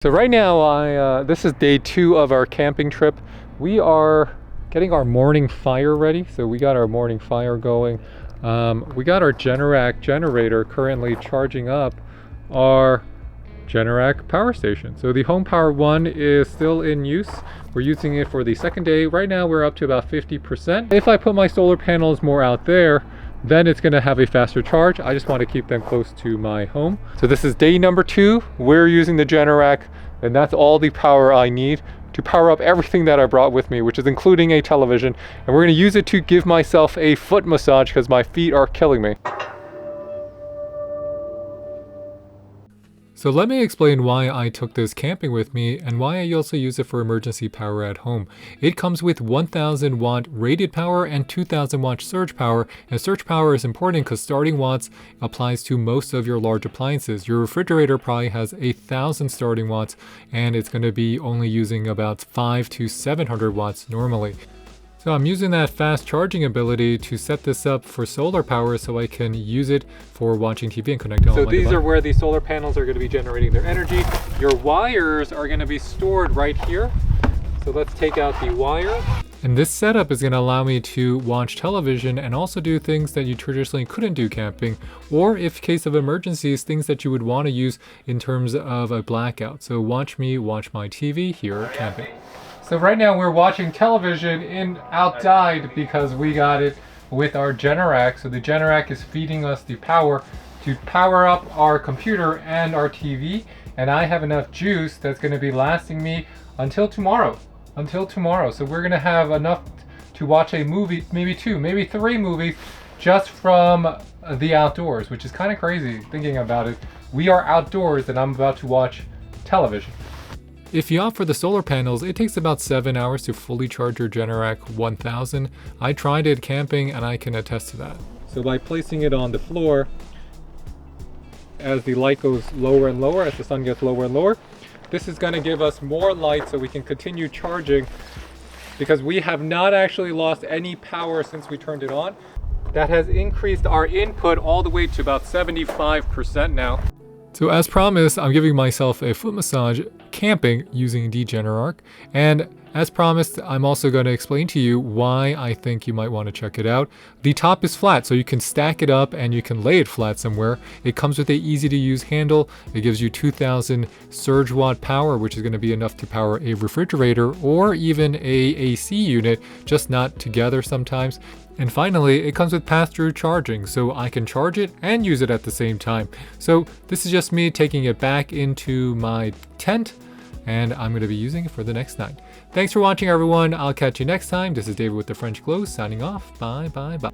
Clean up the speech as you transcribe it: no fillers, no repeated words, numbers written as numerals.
So right now, this is day 2 of our camping trip. We are getting our morning fire ready. So we got our morning fire going. We got our Generark generator currently charging up our Generark power station. So the HomePower One is still in use. We're using it for the second day. Right now we're up to about 50%. If I put my solar panels more out there, then it's going to have a faster charge. I just want to keep them close to my home. So this is day number 2. We're using the Generark, and that's all the power I need to power up everything that I brought with me, which is including a television. And we're going to use it to give myself a foot massage because my feet are killing me. So let me explain why I took this camping with me and why I also use it for emergency power at home. It comes with 1000 watt rated power and 2000 watt surge power, and surge power is important because starting watts applies to most of your large appliances. Your refrigerator probably has 1000 starting watts and it's going to be only using about 500 to 700 watts normally. So I'm using that fast charging ability to set this up for solar power so I can use it for watching TV and connect it all. So these are where the solar panels are going to be generating their energy. Your wires are going to be stored right here. So let's take out the wire. And this setup is going to allow me to watch television and also do things that you traditionally couldn't do camping, or if case of emergencies, things that you would want to use in terms of a blackout. So watch me watch my TV here camping. So right now we're watching television outside because we got it with our Generark. So the Generark is feeding us the power to power up our computer and our TV. And I have enough juice that's going to be lasting me until tomorrow. So we're going to have enough to watch a movie, maybe 2, maybe 3 movies just from the outdoors, which is kind of crazy thinking about it. We are outdoors and I'm about to watch television. If you opt for the solar panels, it takes about 7 hours to fully charge your Generark 1000. I tried it camping and I can attest to that. So by placing it on the floor, as the light goes lower and lower, as the sun gets lower and lower, this is going to give us more light so we can continue charging, because we have not actually lost any power since we turned it on. That has increased our input all the way to about 75% now. So as promised, I'm giving myself a foot massage camping using the Generark. And as promised, I'm also going to explain to you why I think you might want to check it out. The top is flat, so you can stack it up and you can lay it flat somewhere. It comes with an easy to use handle. It gives you 2000 surge watt power, which is going to be enough to power a refrigerator or even a AC unit, just not together sometimes. And finally, it comes with pass-through charging, so I can charge it and use it at the same time. So this is just me taking it back into my tent, and I'm going to be using it for the next night. Thanks for watching, everyone. I'll catch you next time. This is David with the French Glow signing off. Bye, bye, bye.